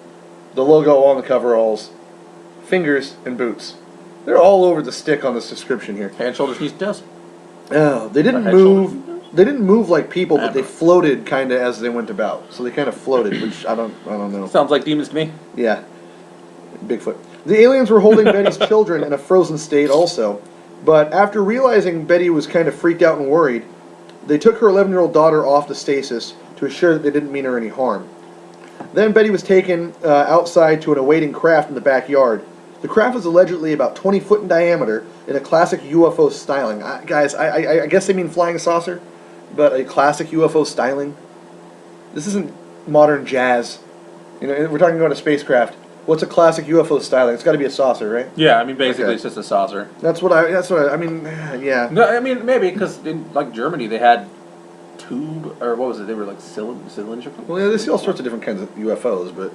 the logo on the coveralls, fingers, and boots. They're all over the stick on this description here. Hand, shoulders, knees, toes. Oh, they didn't move. They didn't move like people, but they floated kind of as they went about. So they kind of floated, which I don't know. Sounds like demons to me. Yeah, Bigfoot. The aliens were holding Betty's children in a frozen state also, but after realizing Betty was kind of freaked out and worried, they took her 11-year-old daughter off the stasis to assure that they didn't mean her any harm. Then Betty was taken outside to an awaiting craft in the backyard. The craft was allegedly about 20 foot in diameter in a classic UFO styling. Guys, I guess they mean flying saucer, but a classic UFO styling. This isn't modern jazz. We're talking about a spacecraft. What's a classic UFO styling? It's got to be a saucer, right? Yeah, I mean basically it's just a saucer. That's what I mean. Yeah. No, I mean maybe because in Germany they had tube or what was it? They were cylindrical. Well, yeah, they see all sorts of different kinds of UFOs, but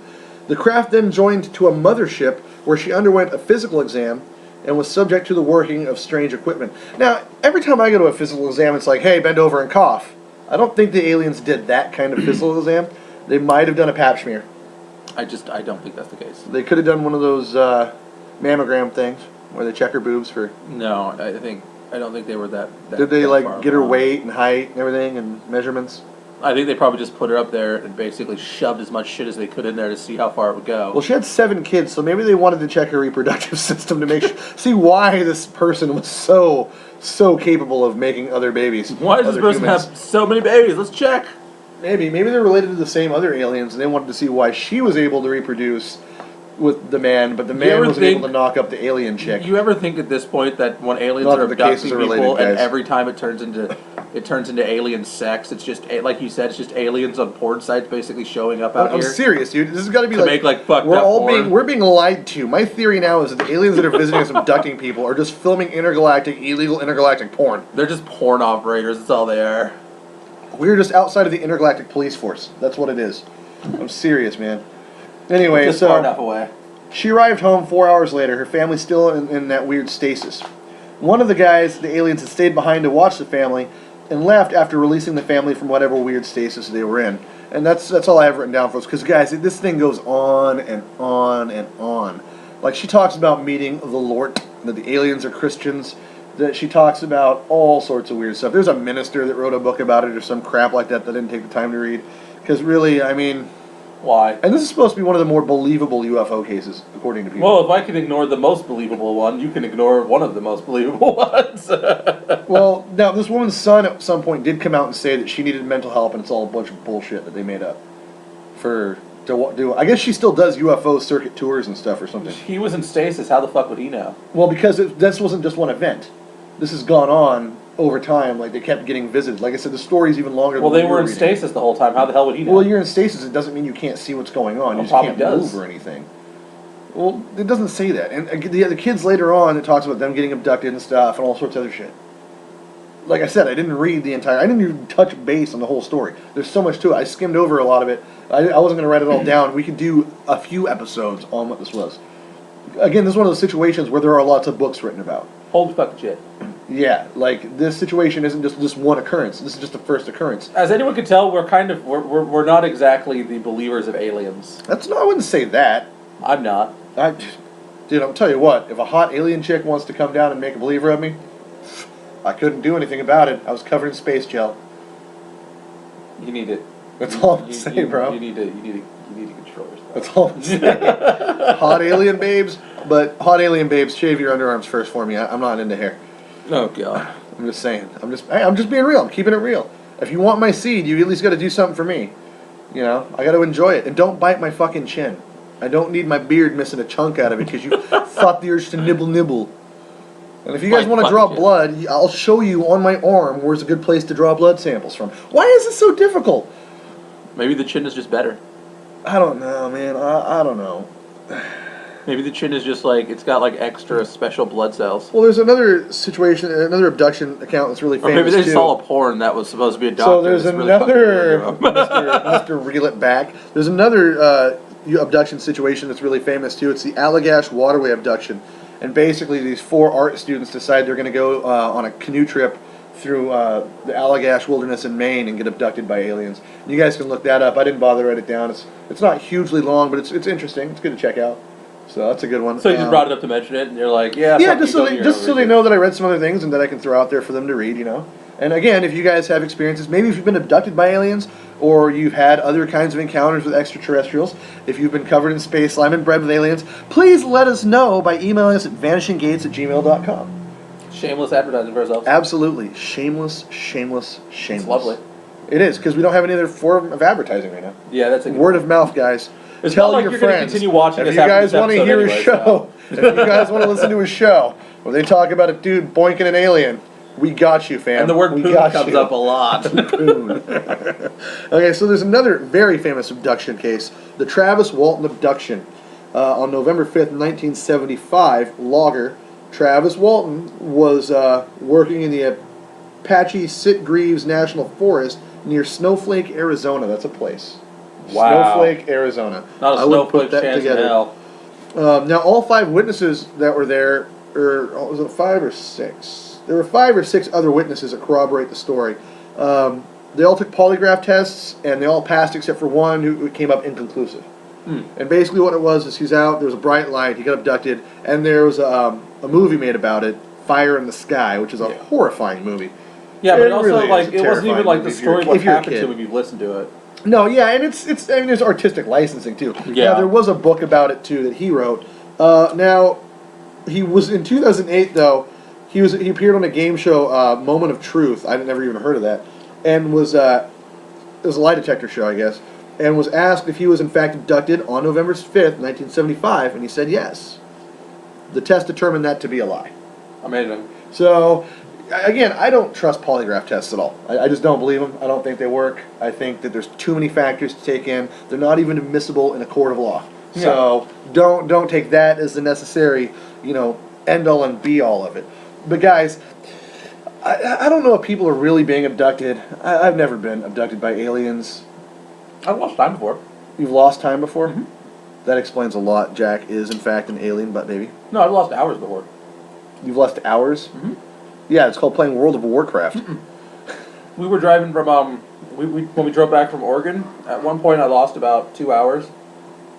the craft then joined to a mothership where she underwent a physical exam and was subject to the working of strange equipment. Now, every time I go to a physical exam, it's like, hey, bend over and cough. I don't think the aliens did that kind of physical exam. They might have done a pap smear. I don't think that's the case. They could have done one of those mammogram things where they check her boobs for. No, I don't think they were that did they far get her along. weight and height and everything and measurements? I think they probably just put her up there and basically shoved as much shit as they could in there to see how far it would go. Well, she had 7 kids, so maybe they wanted to check her reproductive system to make see why this person was so capable of making other babies. Why does this person have so many babies? Let's check. Maybe they're related to the same other aliens, and they wanted to see why she was able to reproduce with the man, but the man wasn't able to knock up the alien chick. You ever think at this point that when aliens are abducting people, and every time it turns into alien sex, it's just like you said, it's just aliens on porn sites basically showing up out here? I'm serious, dude. This has got to be make fucked up porn. We're being lied to. My theory now is that the aliens that are visiting us abducting people are just filming illegal intergalactic porn. They're just porn operators. That's all they are. We're just outside of the intergalactic police force. That's what it is. I'm serious, man. Anyway, just far enough away. She arrived home 4 hours later. Her family still in that weird stasis. One of the guys, the aliens, had stayed behind to watch the family and left after releasing the family from whatever weird stasis they were in. And that's all I have written down for us. Because, guys, this thing goes on and on and on. Like, she talks about meeting the Lord, that the aliens are Christians, that she talks about all sorts of weird stuff. There's a minister that wrote a book about it or some crap like that I didn't take the time to read. Because really, I mean, Why? And this is supposed to be one of the more believable UFO cases, according to people. Well, if I can ignore the most believable one, you can ignore one of the most believable ones. Well, now, this woman's son at some point did come out and say that she needed mental help, and it's all a bunch of bullshit that they made up. I guess she still does UFO circuit tours and stuff or something. He was in stasis. How the fuck would he know? Well, because this wasn't just one event. This has gone on over time. Like, they kept getting visited. Like I said, the story's even longer Well, than they were in stasis the whole time. How the hell would he know? Well, you're in stasis. It doesn't mean you can't see what's going on. You just can't move or anything. Well, it doesn't say that. And the kids later on, it talks about them getting abducted and stuff and all sorts of other shit. Like I said, I didn't read the entire... I didn't even touch base on the whole story. There's so much to it. I skimmed over a lot of it. I wasn't going to write it all down. We could do a few episodes on what this was. Again, this is one of those situations where there are lots of books written about. Holy fucking shit. Yeah, like, this situation isn't just this one occurrence. This is just the first occurrence. As anyone can tell, we're not exactly the believers of aliens. I wouldn't say that. I'm not. Dude, I'll tell you what. If a hot alien chick wants to come down and make a believer of me, I couldn't do anything about it. I was covered in space gel. You need it. That's all I'm saying, bro. You need to control yourself. That's all I'm saying. Hot alien babes, but hot alien babes, shave your underarms first for me. I'm not into hair. Oh god. I'm just saying. I'm just being real. I'm keeping it real. If you want my seed, you at least got to do something for me. You know, I got to enjoy it, and don't bite my fucking chin. I don't need my beard missing a chunk out of it because you fought the urge to nibble. And if you guys want to draw blood, I'll show you on my arm where's a good place to draw blood samples from. Why is it so difficult? Maybe the chin is just better. I don't know, man. I don't know. Maybe the chin is just like, it's got like extra special blood cells. Well, there's another situation, another abduction account that's really famous, or maybe they too. saw a porn that was supposed to be a doctor. So there's another, Mr. Reel It Back, there's another abduction situation that's really famous, too. It's the Allagash Waterway abduction. And basically, these 4 art students decide they're going to go on a canoe trip through the Allagash Wilderness in Maine and get abducted by aliens. And you guys can look that up. I didn't bother to write it down. It's not hugely long, but it's interesting. It's good to check out. So that's a good one. So you just brought it up to mention it, and you're like, yeah. Yeah, just so they know that I read some other things and that I can throw out there for them to read, you know. And again, if you guys have experiences, maybe if you've been abducted by aliens, or you've had other kinds of encounters with extraterrestrials, if you've been covered in space slime and bred with aliens, please let us know by emailing us at vanishinggates@gmail.com. Shameless advertising for ourselves. Absolutely. Shameless. It's lovely. It is, because we don't have any other form of advertising right now. Yeah, that's a good Word of mouth, guys. It's Tell not like your you're friends. going to continue watching if this you guys want to hear a show, if you guys want to listen to a show where they talk about a dude boinking an alien, we got you, fam. And the word poon comes up a lot. Poon. Okay, so there's another very famous abduction case, the Travis Walton abduction. On November 5th, 1975, logger Travis Walton was working in the Apache Sitgreaves National Forest near Snowflake, Arizona. That's a place. Wow. Snowflake, Arizona. Not a snowflake chance in hell. Now, all 5 witnesses that were there, or was it 5 or 6? There were 5 or 6 other witnesses that corroborate the story. They all took polygraph tests, and they all passed except for one who came up inconclusive. And basically what it was is he's out, there was a bright light, he got abducted, and there was a movie made about it, Fire in the Sky, which is a horrifying movie. Yeah, but also, really like, it wasn't even like the story of what happened to him if you listened to it. No, yeah, and it's I mean, there's artistic licensing, too. Yeah. Now, there was a book about it, too, that he wrote. Now, he was, in 2008, though, he appeared on a game show, Moment of Truth. I'd never even heard of that. And it was a lie detector show, I guess. And was asked if he was, in fact, abducted on November 5th, 1975, and he said yes. The test determined that to be a lie. Amazing. So, again, I don't trust polygraph tests at all. I just don't believe them. I don't think they work. I think that there's too many factors to take in. They're not even admissible in a court of law. Yeah. So don't take that as the necessary, end all and be all of it. But guys, I don't know if people are really being abducted. I've never been abducted by aliens. I've lost time before. You've lost time before? Mm-hmm. That explains a lot. Jack is, in fact, an alien butt baby. No, I've lost hours before. You've lost hours? Mm-hmm. Yeah, it's called playing World of Warcraft. We were driving from, when we drove back from Oregon, at one point I lost about 2 hours.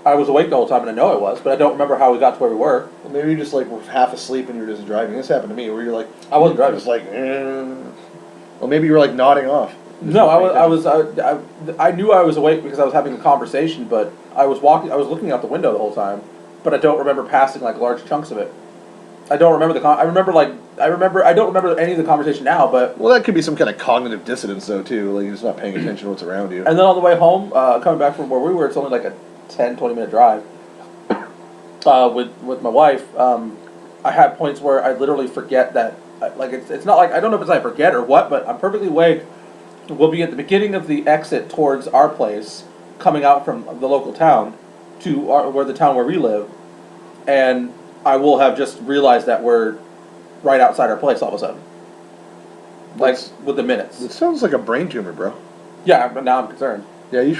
I was awake the whole time, and I know I was, but I don't remember how we got to where we were. Well, maybe you just were half asleep and you were just driving. This happened to me, where you're like... I wasn't driving. Just well, maybe you were nodding off. No, I knew I was awake because I was having a conversation, but I was looking out the window the whole time, but I don't remember passing like large chunks of it. I don't remember I don't remember any of the conversation now, but. Well, that could be some kind of cognitive dissonance, though, too. Like, you're just not paying attention to what's around you. And then on the way home, coming back from where we were, it's only like a 10, 20-minute drive. With my wife, I had points where I literally forget that, like, it's not like, I don't know if it's I forget or what, but I'm perfectly awake. We'll be at the beginning of the exit towards our place, coming out from the local town to the town where we live, and I will have just realized that we're right outside our place all of a sudden. Like, with the minutes. It sounds like a brain tumor, bro. Yeah, but now I'm concerned. Yeah, you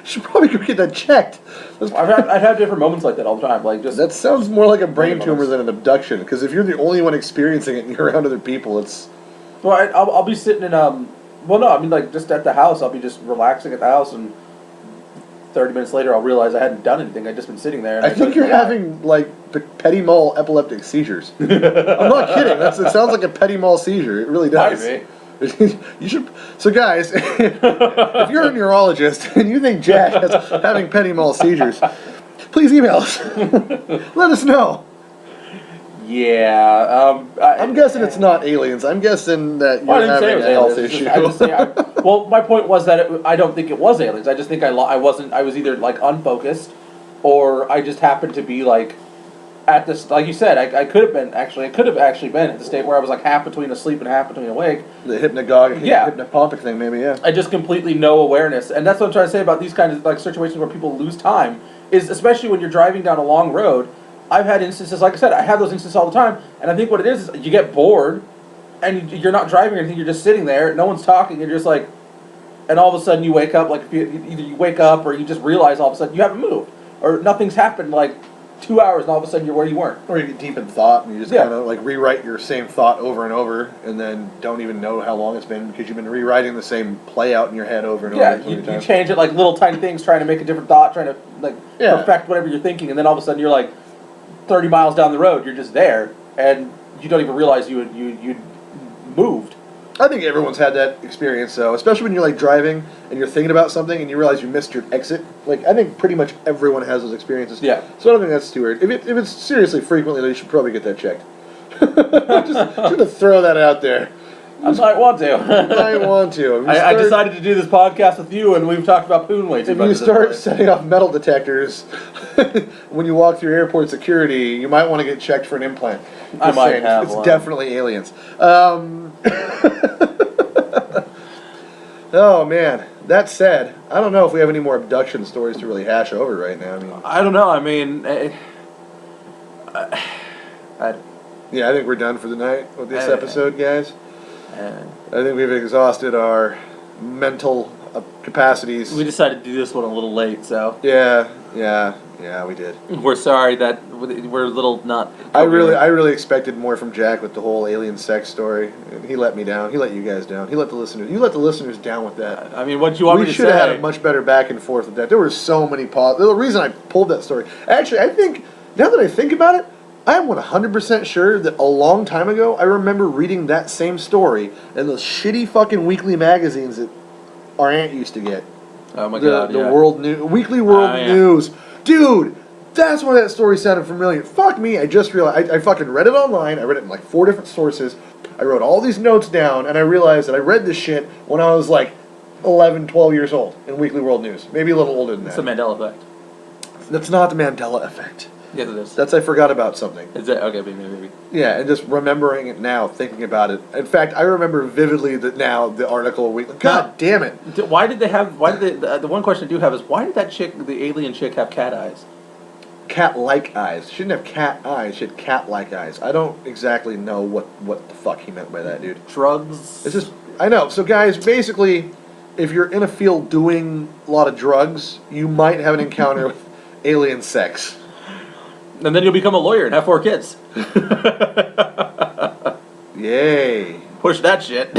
should probably go get that checked. I've had different moments like that all the time. Like, just that sounds more like a brain tumor than an abduction. Because if you're the only one experiencing it and you're around other people, it's. Well, I'll be sitting in Well, no, I mean, like, just at the house. I'll be just relaxing at the house, and 30 minutes later, I'll realize I hadn't done anything. I'd just been sitting there. And I think you're having like petit mal epileptic seizures. I'm not kidding. It sounds like a petit mal seizure. It really does. Might be. You should. So, guys, if you're a neurologist and you think Jack is having petit mal seizures, please email us. Let us know. Yeah. I'm guessing it's not aliens. I'm guessing that you're having a health issue. Well, my point was that I don't think it was aliens. I just think I was either like unfocused, or I just happened to be like at this, like you said, I could have actually been at the state where I was like half between asleep and half between awake. The hypnopompic thing, maybe, yeah. I just completely no awareness, and that's what I'm trying to say about these kinds of like situations where people lose time. Is especially when you're driving down a long road. I've had instances, like I said, I have those instances all the time, and I think what it is you get bored, and you're not driving or anything, you're just sitting there, no one's talking, you're just like, and all of a sudden you wake up, like either you wake up or you just realize all of a sudden you haven't moved, or nothing's happened like 2 hours, and all of a sudden you're where you weren't. Or you get deep in thought, and you just kind of like rewrite your same thought over and over, and then don't even know how long it's been because you've been rewriting the same play out in your head over and over. Yeah, you change it like little tiny things, trying to make a different thought, trying to like perfect whatever you're thinking, and then all of a sudden you're like 30 miles down the road, you're just there, and you don't even realize you moved. I think everyone's had that experience, though, especially when you're like driving and you're thinking about something and you realize you missed your exit. Like, I think pretty much everyone has those experiences. Yeah. So I don't think that's too weird. If it's seriously frequently, though, you should probably get that checked. just to throw that out there. I might want to. I want to. I decided to do this podcast with you, and we've talked about poon way too much. If you start setting off metal detectors when you walk through airport security, you might want to get checked for an implant. I might have It's one. definitely aliens. Oh, man. That said, I don't know if we have any more abduction stories to really hash over right now. I don't know. I mean, yeah, I think we're done for the night with this episode, guys. I think we've exhausted our mental capacities. We decided to do this one a little late, so yeah, we did. we're sorry that we're a little not. I really expected more from Jack with the whole alien sex story. He let me down. He let you guys down. You let the listeners down with that. I mean, what do you want me to say? We should have had a much better back and forth with that. There were so many The reason I pulled that story, actually, I think now that I think about it, I am 100% sure that a long time ago, I remember reading that same story in those shitty fucking weekly magazines that our aunt used to get. Oh my god, the World News, Weekly World News. Dude, that's why that story sounded familiar. Fuck me, I just realized, I fucking read it online, I read it in like 4 different sources, I wrote all these notes down, and I realized that I read this shit when I was like 11, 12 years old in Weekly World News. Maybe a little older than that. It's the Mandela effect. That's not the Mandela effect. Yes, it is. That's I forgot about something. Is it? Okay, maybe. Yeah, and just remembering it now, thinking about it. In fact, I remember vividly that now the article. God damn it! Why did they have? Why did they? The one question I do have is why did that chick, the alien chick, have cat eyes? Cat-like eyes. She didn't have cat eyes. She had cat-like eyes. I don't exactly know what the fuck he meant by that, dude. Drugs. It's just I know. So guys, basically, if you're in a field doing a lot of drugs, you might have an encounter with alien sex. And then you'll become a lawyer and have 4 kids. Yay. Push that shit.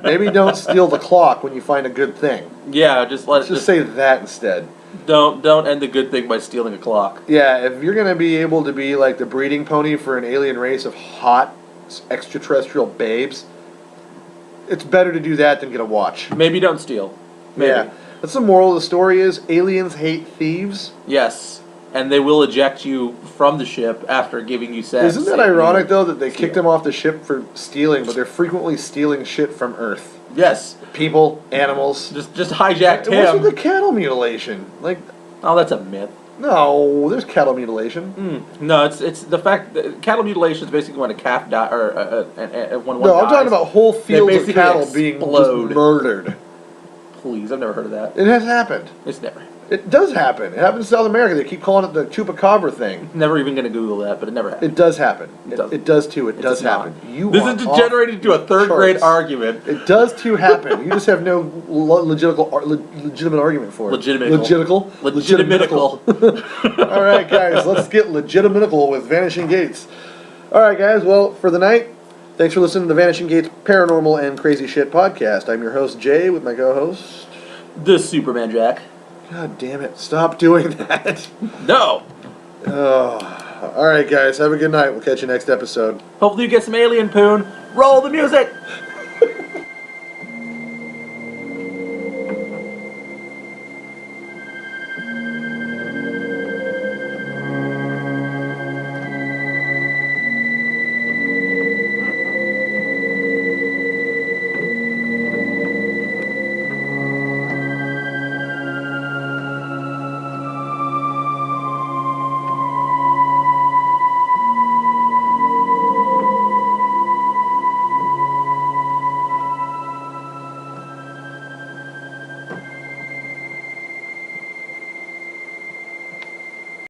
Maybe don't steal the clock when you find a good thing. Yeah, just say that instead. Don't end the good thing by stealing a clock. Yeah, if you're going to be able to be like the breeding pony for an alien race of hot extraterrestrial babes, it's better to do that than get a watch. Maybe don't steal. Maybe. Yeah. That's the moral of the story is aliens hate thieves. Yes. And they will eject you from the ship after giving you sex. Isn't that ironic, though, that they kicked them off the ship for stealing, but they're frequently stealing shit from Earth? Yes. People, animals. Just hijacked What's him. with the cattle mutilation? Like, Oh, that's a myth. no, there's cattle mutilation. No, it's the fact that cattle mutilation is basically when a calf dies, or when one No, I'm dies. talking about whole fields of basically cattle being explode. just murdered. Please, I've never heard of that. It has happened. It's never. It does happen. It happens in South America. They keep calling it the chupacabra thing. Never even gonna Google that, but it never happened. It does happen. doesn't. It does too. It does does not. happen. You This are is off degenerated to a third grade charts. argument. It does too happen. You just have no legitimate argument for it. Legitimatical. Legitimatical. All right, guys, let's get legitimatical with Vanishing Gates. All right, guys. Well, for the night, thanks for listening to the Vanishing Gates Paranormal and Crazy Shit podcast. I'm your host Jay with my co-host. The Superman Jack. God damn it! Stop doing that. No. Oh. All right, guys. Have a good night. We'll catch you next episode. Hopefully you get some alien poon. Roll the music.